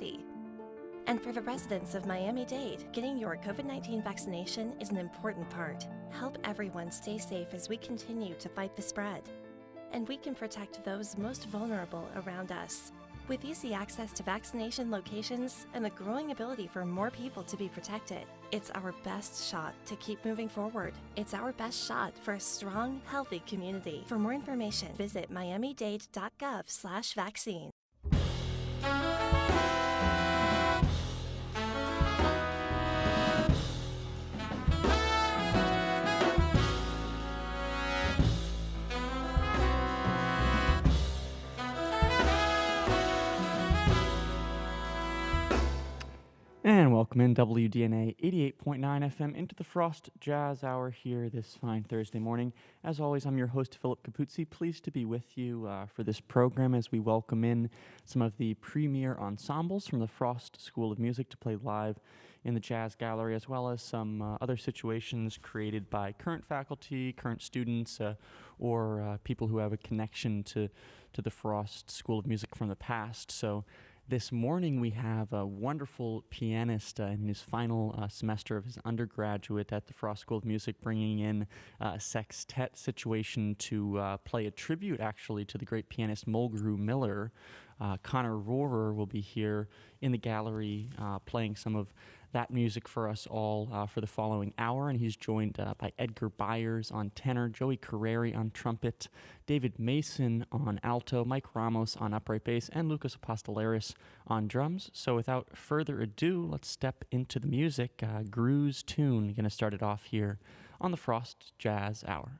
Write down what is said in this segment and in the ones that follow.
safety. And for the residents of Miami-Dade, getting your COVID-19 vaccination is an important part. Help everyone stay safe as we continue to fight the spread. And we can protect those most vulnerable around us. With easy access to vaccination locations and the growing ability for more people to be protected, it's our best shot to keep moving forward. It's our best shot for a strong, healthy community. For more information, visit miamidade.gov/vaccine. And welcome in WDNA 88.9 FM into the Frost Jazz Hour here this fine Thursday morning. As always, I'm your host, Philip Capuzzi. Pleased to be with you for this program as we welcome in some of the premier ensembles from the Frost School of Music to play live in the Jazz Gallery, as well as some other situations created by current faculty, current students, or people who have a connection to the Frost School of Music from the past. So this morning we have a wonderful pianist in his final semester of his undergraduate at the Frost School of Music, bringing in a sextet situation to play a tribute, actually, to the great pianist Mulgrew Miller. Connor Rohrer will be here in the gallery playing some of that music for us all for the following hour, and he's joined by Edgar Byers on tenor, Joey Carreri on trumpet, David Mason on alto, Mike Ramos on upright bass, and Lucas Apostolaris on drums. So without further ado, let's step into the music. Grew's Tune, going to start it off here on the Frost Jazz Hour.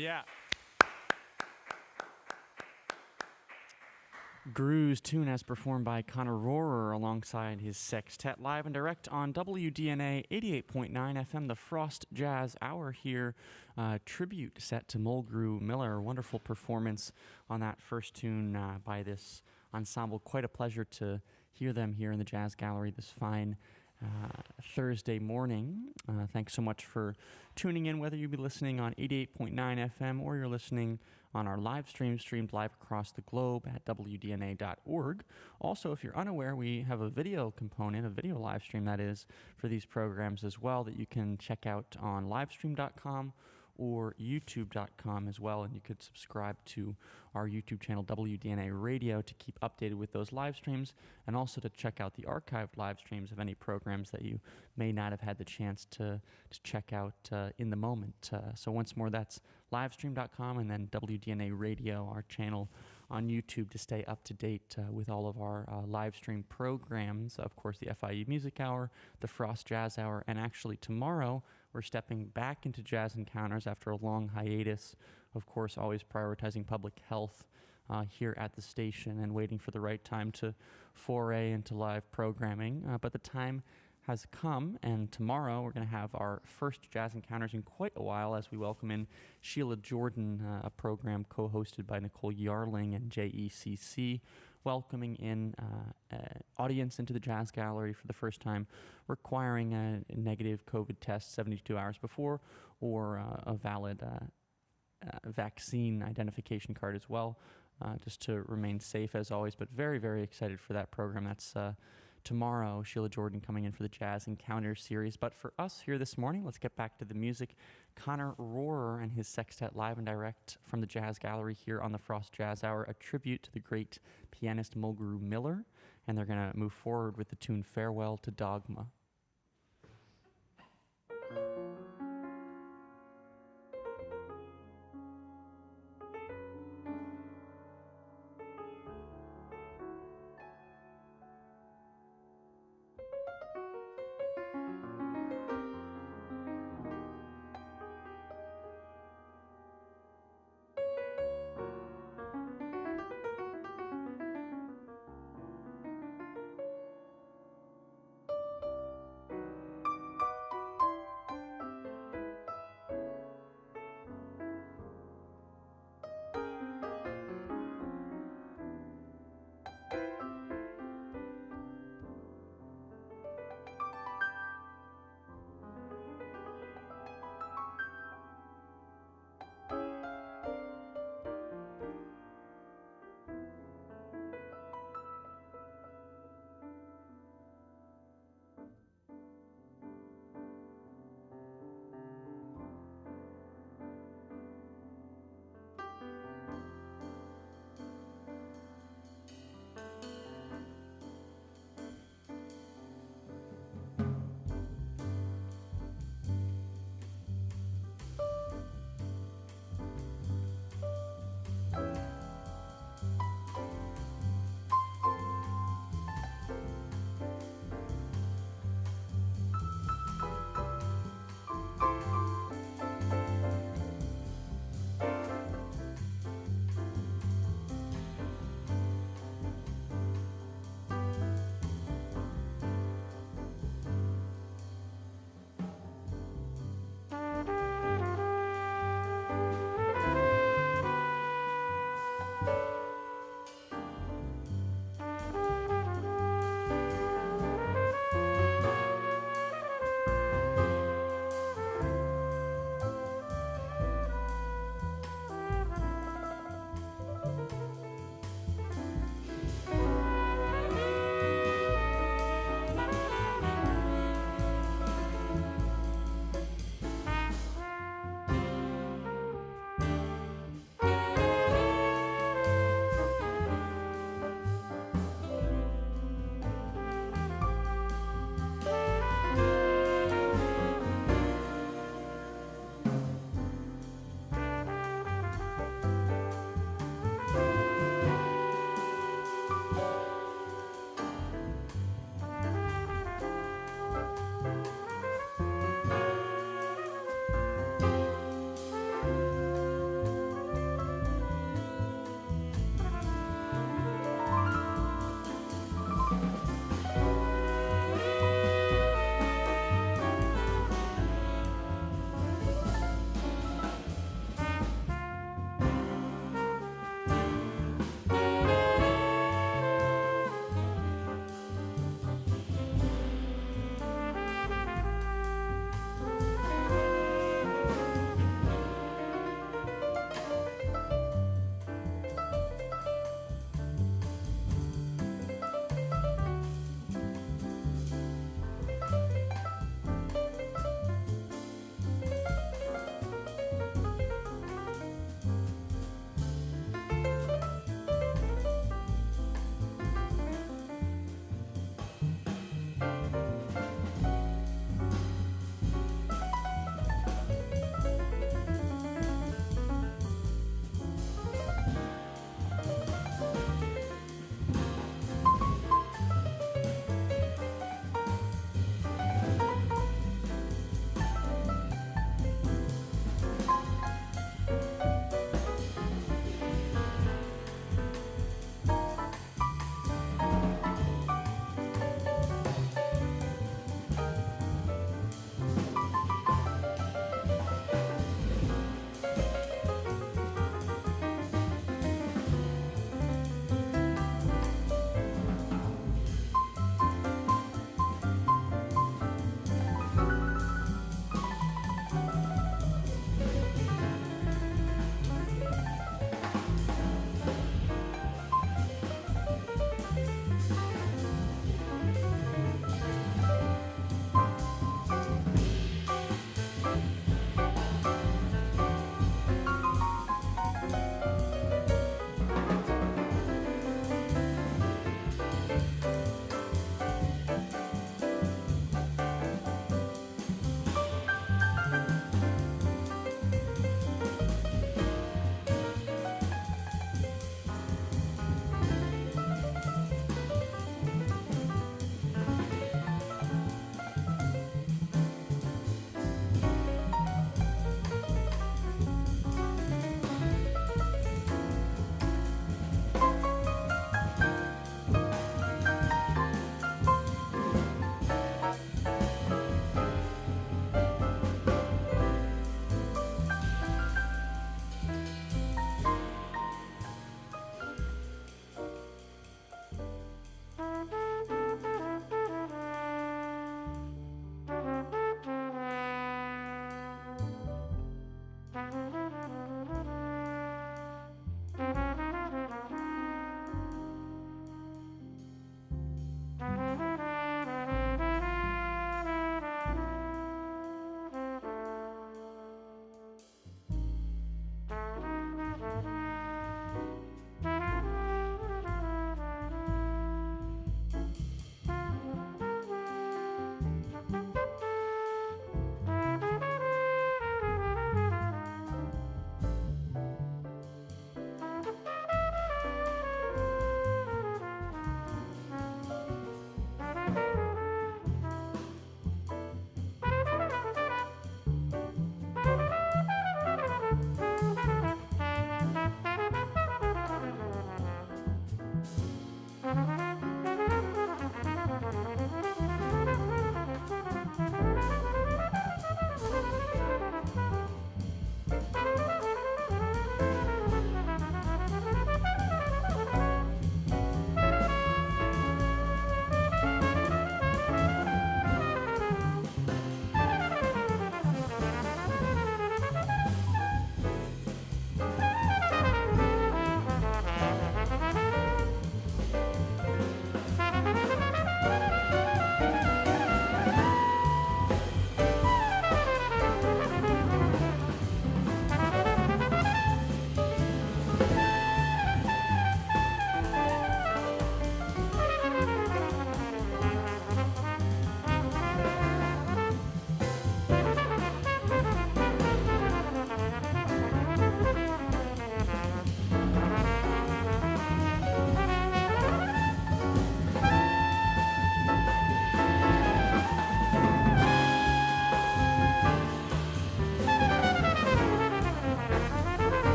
Yeah. Gru's tune as performed by Connor Rohrer alongside his sextet, live and direct on WDNA 88.9 FM, the Frost Jazz Hour here. Tribute set to Mulgrew Miller. Wonderful performance on that first tune by this ensemble. Quite a pleasure to hear them here in the Jazz Gallery this fine Thursday morning. Thanks so much for tuning in, whether you be listening on 88.9 FM or you're listening on our live stream, streamed live across the globe at wdna.org. Also, if you're unaware, we have a video component, a video live stream that is, for these programs as well, that you can check out on livestream.com or youtube.com as well, and you could subscribe to our YouTube channel, WDNA Radio, to keep updated with those live streams, and also to check out the archived live streams of any programs that you may not have had the chance to check out in the moment. So once more, that's livestream.com and then WDNA Radio, our channel on YouTube, to stay up to date with all of our live stream programs. Of course, the FIU Music Hour, the Frost Jazz Hour, and actually tomorrow we're stepping back into Jazz Encounters after a long hiatus. Of course, always prioritizing public health here at the station and waiting for the right time to foray into live programming. But the time has come, and tomorrow we're going to have our first Jazz Encounters in quite a while as we welcome in Sheila Jordan, a program co-hosted by Nicole Yarling and JECC, welcoming in audience into the Jazz Gallery for the first time, requiring a negative COVID test 72 hours before, or a valid vaccine identification card as well, just to remain safe as always. But very, very excited for that program. That's tomorrow. Sheila Jordan coming in for the Jazz Encounter series. But for us here this morning, let's get back to the music. Connor Rohrer and his sextet, live and direct from the Jazz Gallery here on the Frost Jazz Hour, a tribute to the great pianist Mulgrew Miller. And they're going to move forward with the tune Farewell to Dogma.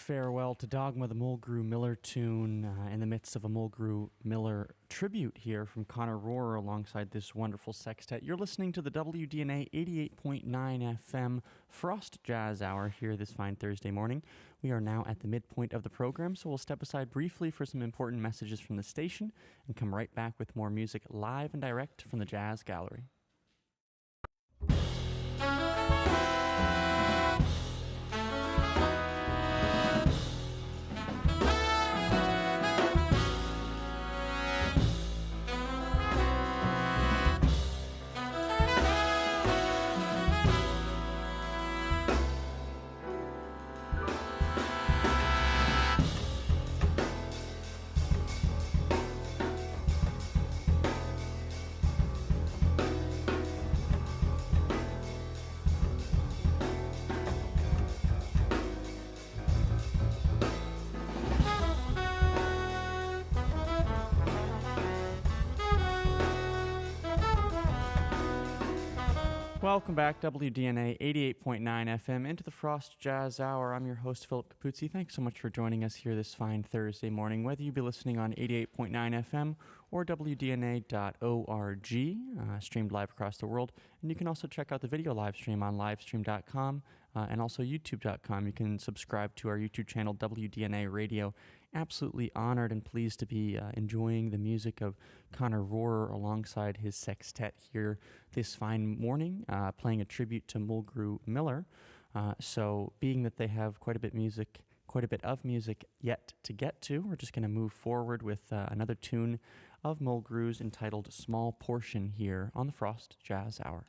farewell to Dogma, the Mulgrew Miller tune, in the midst of a Mulgrew Miller tribute here from Connor Rohrer alongside this wonderful sextet. You're listening to the WDNA 88.9 FM Frost Jazz Hour here this fine Thursday morning. We are now at the midpoint of the program, so we'll step aside briefly for some important messages from the station and come right back with more music live and direct from the Jazz Gallery. Welcome back, WDNA 88.9 FM, into the Frost Jazz Hour. I'm your host, Philip Capuzzi. Thanks so much for joining us here this fine Thursday morning, whether you be listening on 88.9 FM or WDNA.org, streamed live across the world. And you can also check out the video live stream on livestream.com and also youtube.com. You can subscribe to our YouTube channel, WDNA Radio. Absolutely honored and pleased to be enjoying the music of Connor Rohrer alongside his sextet here this fine morning, playing a tribute to Mulgrew Miller. So being that they have quite a bit of music yet to get to, we're just going to move forward with another tune of Mulgrew's entitled Small Portion here on the Frost Jazz Hour.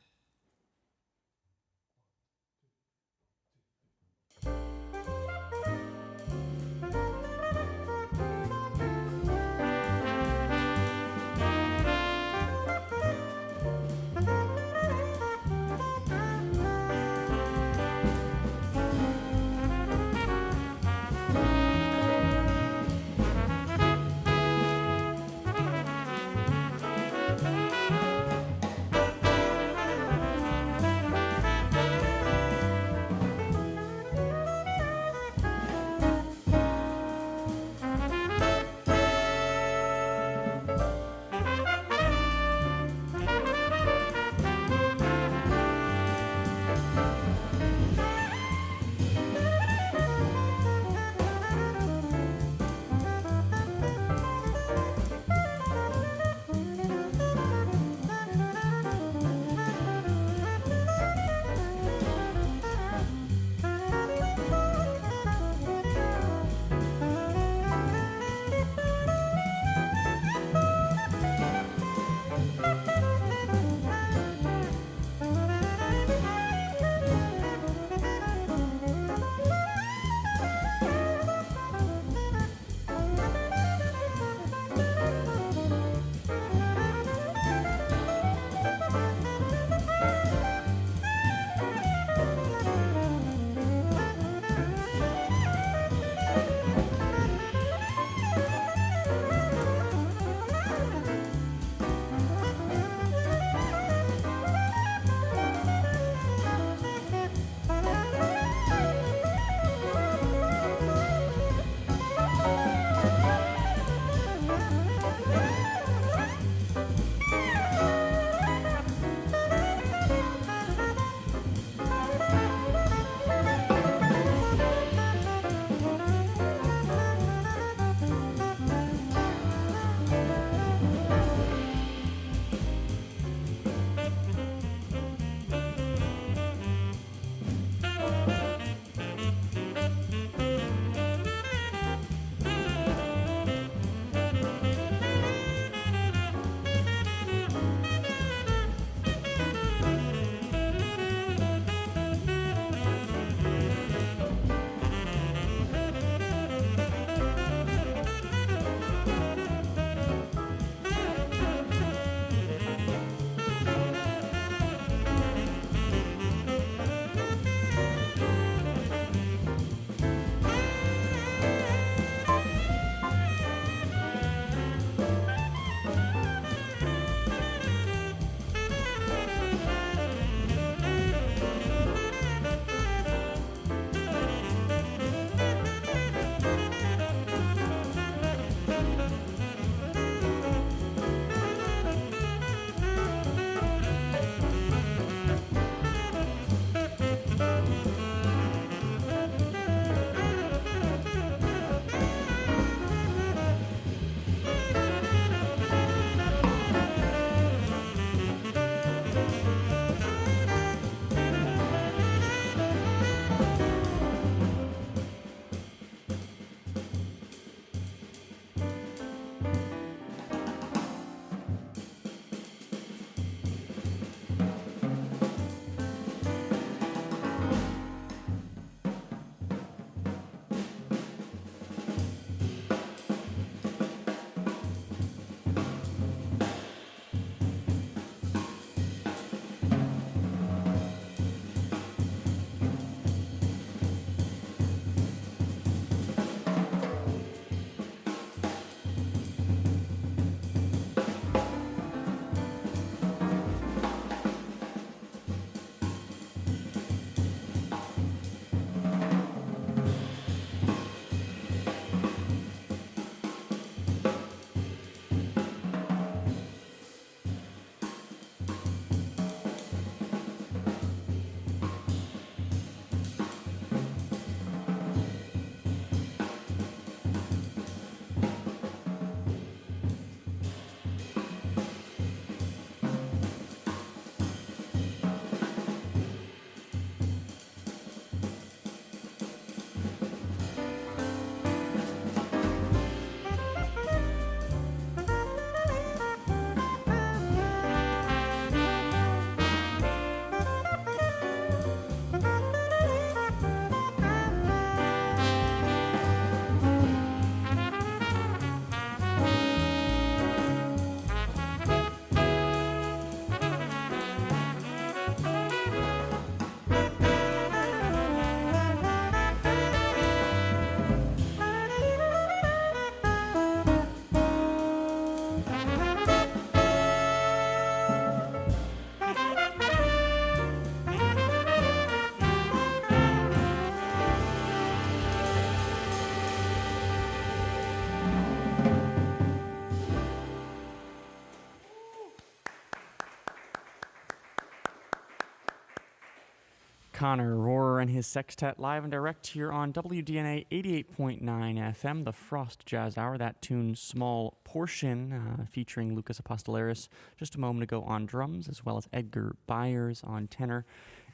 Connor Rohrer and his sextet live and direct here on WDNA 88.9 FM, the Frost Jazz Hour. That tune, Small Portion, featuring Lucas Apostolaris just a moment ago on drums, as well as Edgar Byers on tenor,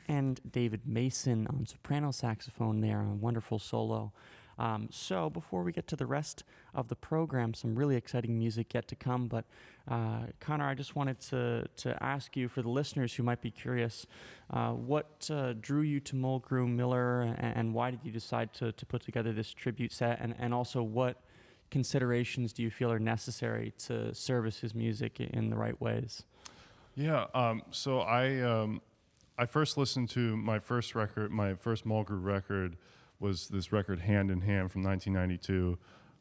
and David Mason on soprano saxophone there on a wonderful solo. So before we get to the rest of the program, some really exciting music yet to come. But Connor, I just wanted to ask you, for the listeners who might be curious, what drew you to Mulgrew Miller, and why did you decide to put together this tribute set? And also, what considerations do you feel are necessary to service his music in the right ways? Yeah, so I first listened to my first record, my first Mulgrew record, was this record Hand in Hand from 1992.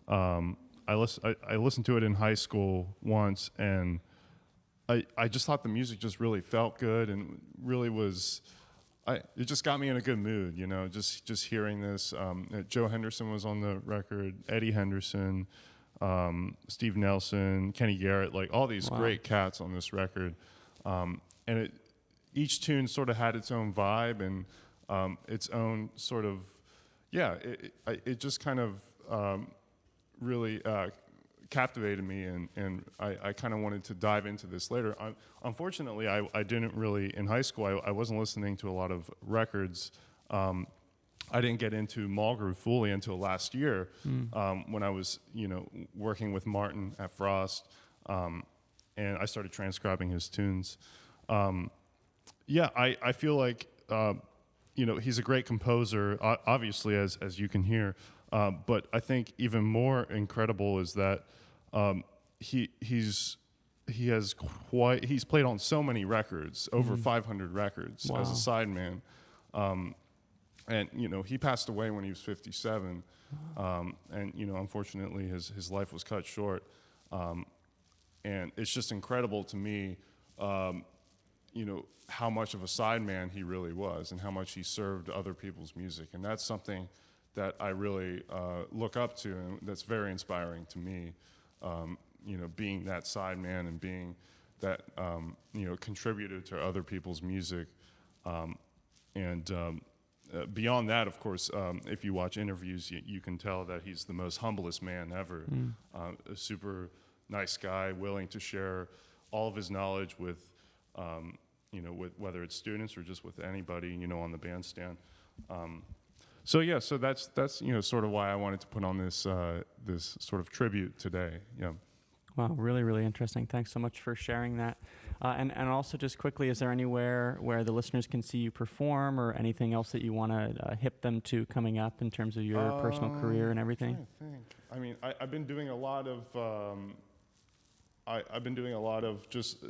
I listened to it in high school once, and I just thought the music just really felt good and really was, it just got me in a good mood, you know, just hearing this. Joe Henderson was on the record, Eddie Henderson, Steve Nelson, Kenny Garrett, like all these great cats on this record. And each tune sort of had its own vibe and its own sort of, it just kind of really captivated me, and I kind of wanted to dive into this later. Unfortunately, I didn't really, in high school, I wasn't listening to a lot of records. I didn't get into Mulgrew fully until last year when I was, working with Martin at Frost, and I started transcribing his tunes. I feel like, he's a great composer, obviously, as you can hear. But I think even more incredible is that he's played on so many records, over 500 records as a sideman. And he passed away when he was 57, and unfortunately his life was cut short. And it's just incredible to me, how much of a sideman he really was and how much he served other people's music. And that's something that I really look up to, and that's very inspiring to me, being that sideman and being that, contributor to other people's music. Beyond that, of course, if you watch interviews, you can tell that he's the most humblest man ever. A super nice guy, willing to share all of his knowledge with, with whether it's students or just with anybody, on the bandstand. So that's sort of why I wanted to put on this this sort of tribute today. Yeah. Wow, really, really interesting. Thanks so much for sharing that. And also, just quickly, is there anywhere where the listeners can see you perform, or anything else that you want to hip them to coming up in terms of your personal career and everything? I think. I mean, I've been doing a lot of. I've been doing a lot of just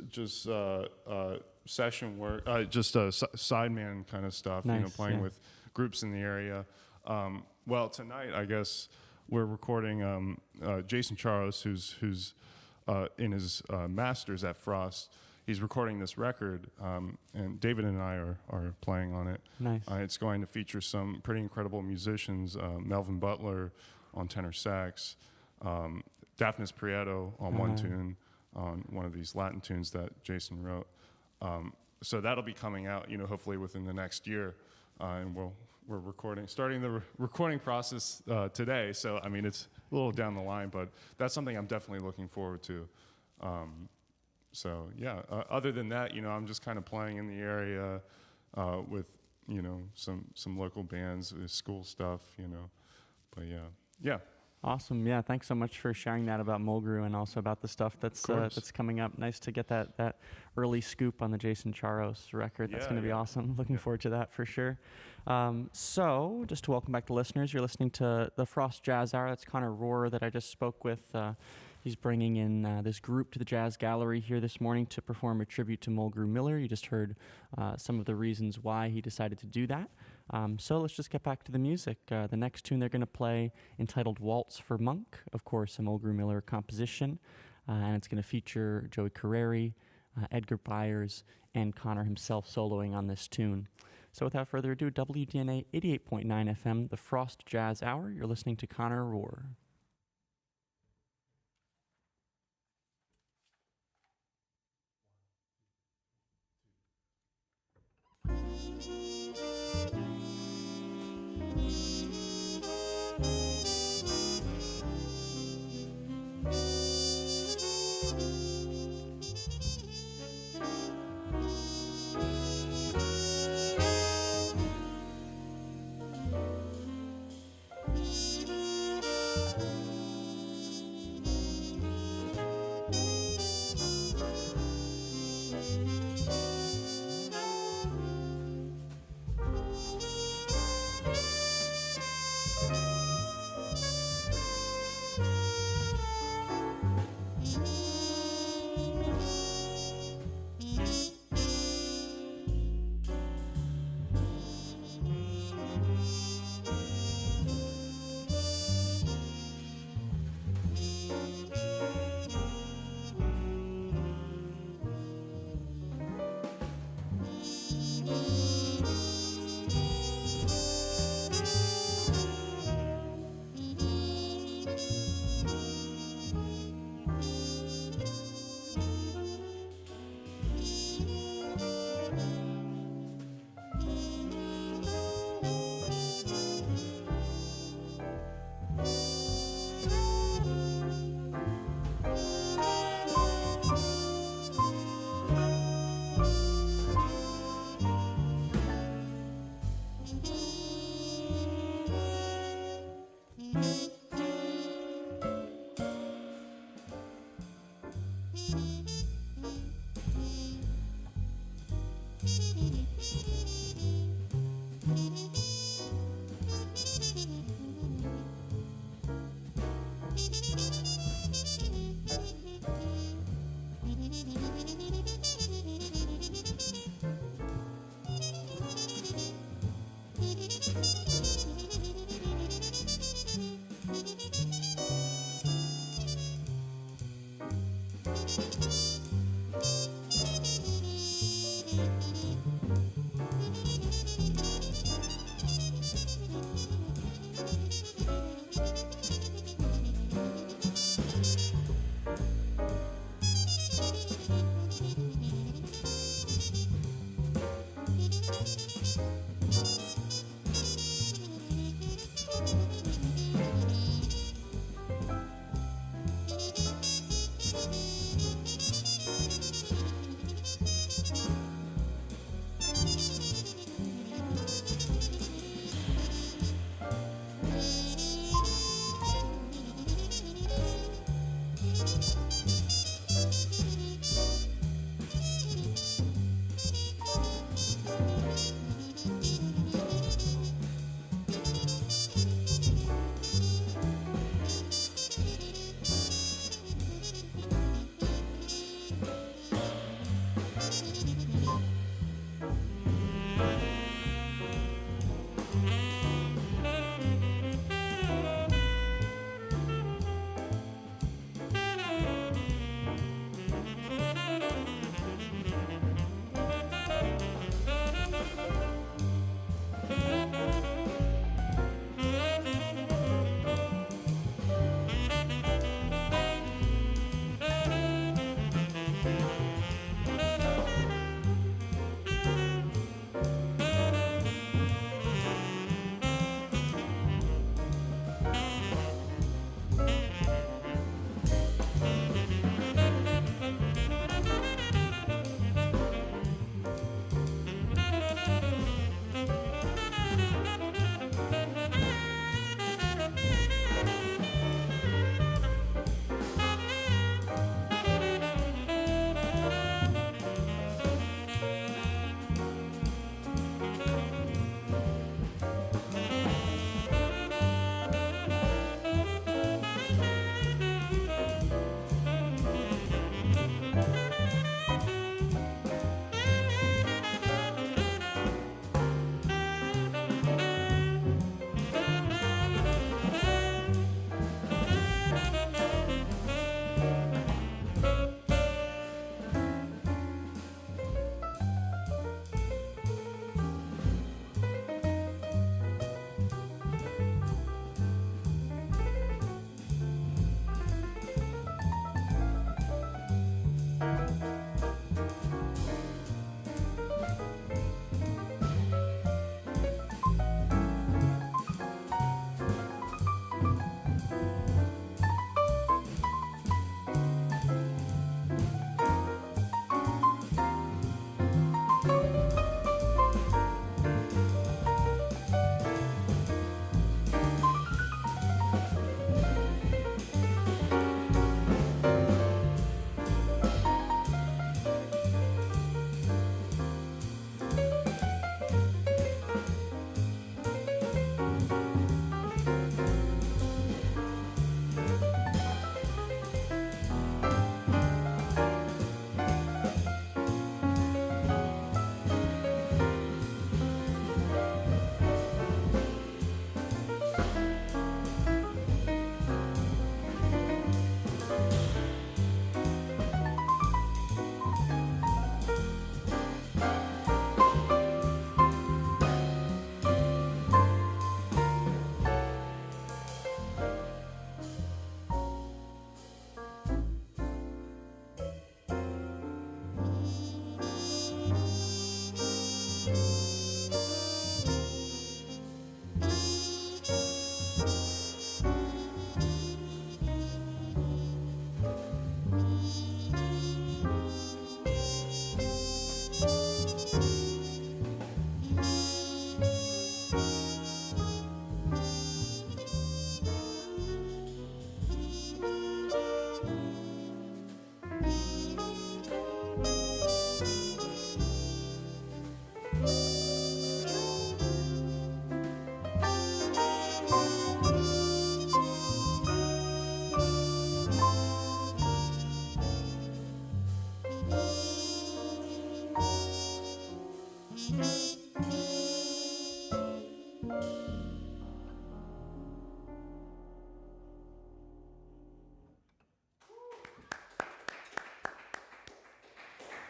session work, just sideman kind of stuff. Nice, playing with groups in the area. Well, tonight I guess we're recording Jason Charos, who's in his master's at Frost. He's recording this record, and David and I are playing on it. Nice. It's going to feature some pretty incredible musicians: Melvin Butler on tenor sax, Daphnis Prieto on one tune, on one of these Latin tunes that Jason wrote. So that'll be coming out, hopefully within the next year, and we're starting the recording process today. So I mean, it's a little down the line, but that's something I'm definitely looking forward to. Other than that, I'm just kind of playing in the area with some local bands, school stuff, But yeah. Awesome. Yeah, thanks so much for sharing that about Mulgrew and also about the stuff that's coming up. Nice to get that early scoop on the Jason Charos record. That's going to be awesome. Looking forward to that for sure. So just to welcome back the listeners, you're listening to the Frost Jazz Hour. That's Connor Rohrer that I just spoke with. He's bringing in this group to the Jazz Gallery here this morning to perform a tribute to Mulgrew Miller. You just heard some of the reasons why he decided to do that. So let's just get back to the music. The next tune they're going to play, entitled Waltz for Monk, of course, a Mulgrew Miller composition, and it's going to feature Joey Carreri, Edgar Byers, and Connor himself soloing on this tune. So without further ado, WDNA 88.9 FM, the Frost Jazz Hour. You're listening to Connor Rohrer.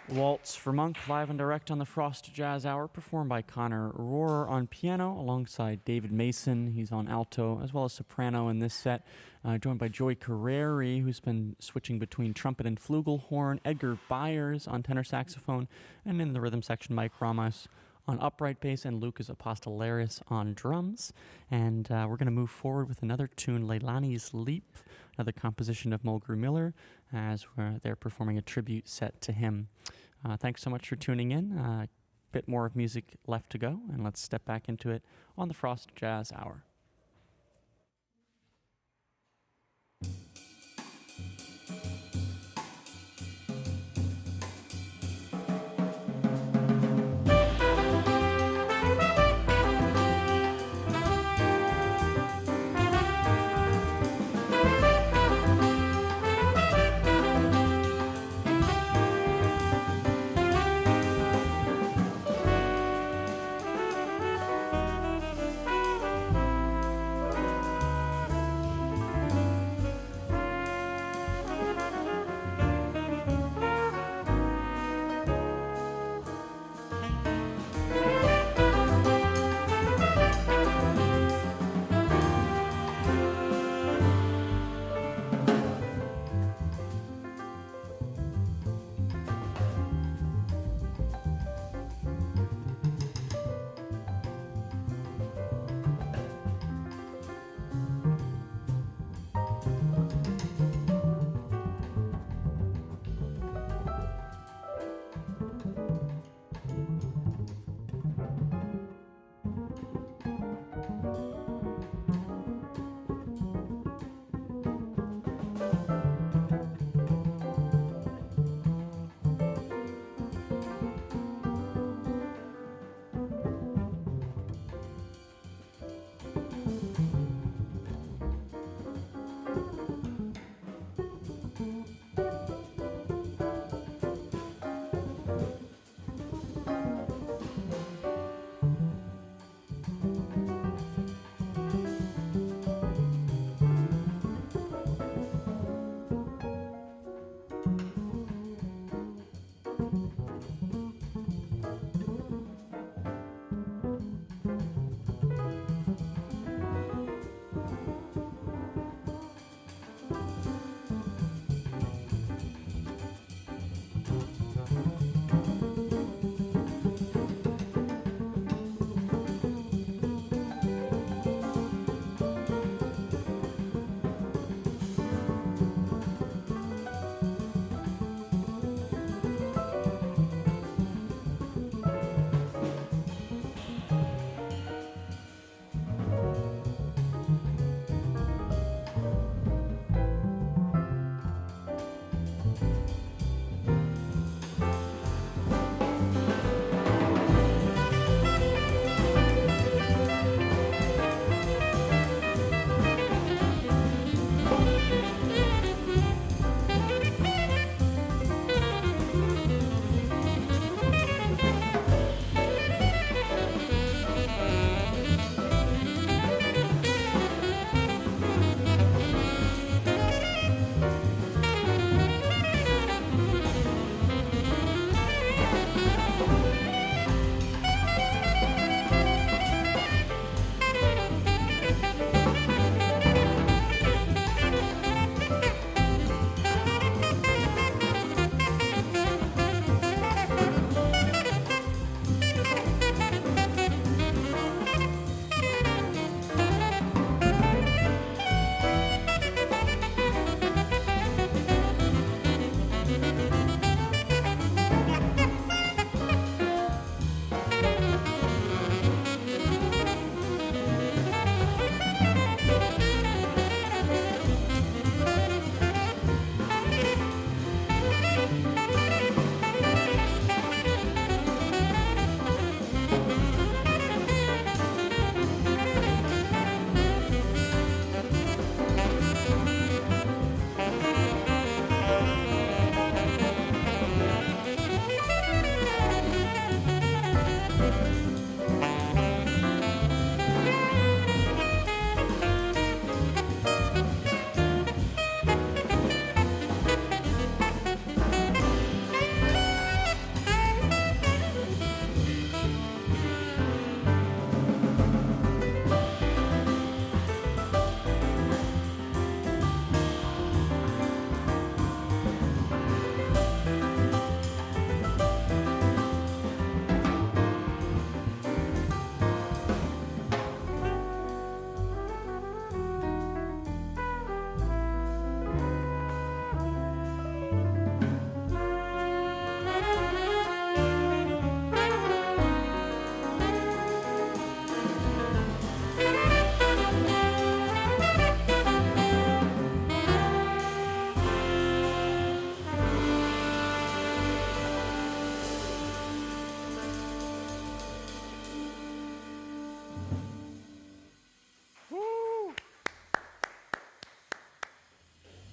Waltz for Monk, live and direct on the Frost Jazz Hour, performed by Connor Rohrer on piano, alongside David Mason. He's on alto as well as soprano in this set, joined by Joy Carreri, who's been switching between trumpet and flugelhorn, Edgar Byers on tenor saxophone, and in the rhythm section, Mike Ramos on upright bass, and Lucas Apostolaris on drums. And we're going to move forward with another tune, Leilani's Leap, another composition of Mulgrew Miller, as they're performing a tribute set to him. Thanks so much for tuning in. A bit more of music left to go, and let's step back into it on the Frost Jazz Hour.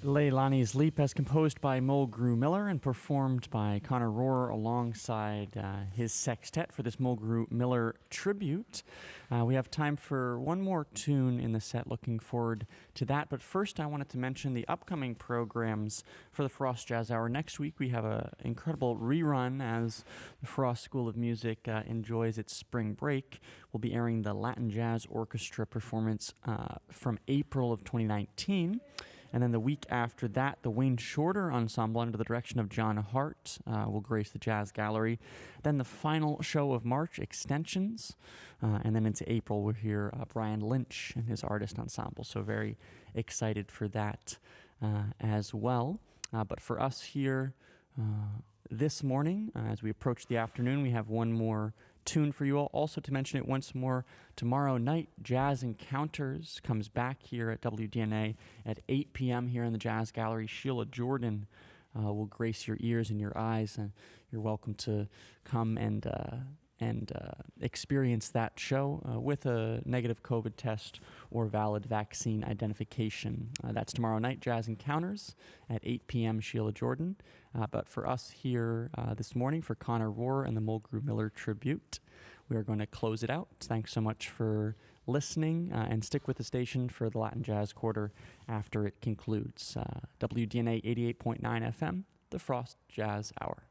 Leilani's Leap, as composed by Mulgrew Miller and performed by Connor Rohrer alongside his sextet for this Mulgrew Miller tribute. We have time for one more tune in the set, looking forward to that. But first, I wanted to mention the upcoming programs for the Frost Jazz Hour. Next week, we have an incredible rerun as the Frost School of Music enjoys its spring break. We'll be airing the Latin Jazz Orchestra performance from April of 2019. And then the week after that, the Wayne Shorter Ensemble, under the direction of John Hart, will grace the Jazz Gallery. Then the final show of March, Extensions. And then into April, we'll hear Brian Lynch and his artist ensemble. So very excited for that as well. But for us here this morning, as we approach the afternoon, we have one more tune for you all. Also, to mention it once more, tomorrow night, Jazz Encounters comes back here at WDNA at 8 p.m. here in the Jazz Gallery. Sheila Jordan will grace your ears and your eyes, and you're welcome to come and experience that show with a negative COVID test or valid vaccine identification. That's tomorrow night, Jazz Encounters at 8 p.m. Sheila Jordan. But for us here this morning, for Connor Rohrer and the Mulgrew Miller tribute, we are going to close it out. Thanks so much for listening, and stick with the station for the Latin Jazz Quarter after it concludes. WDNA 88.9 FM, the Frost Jazz Hour.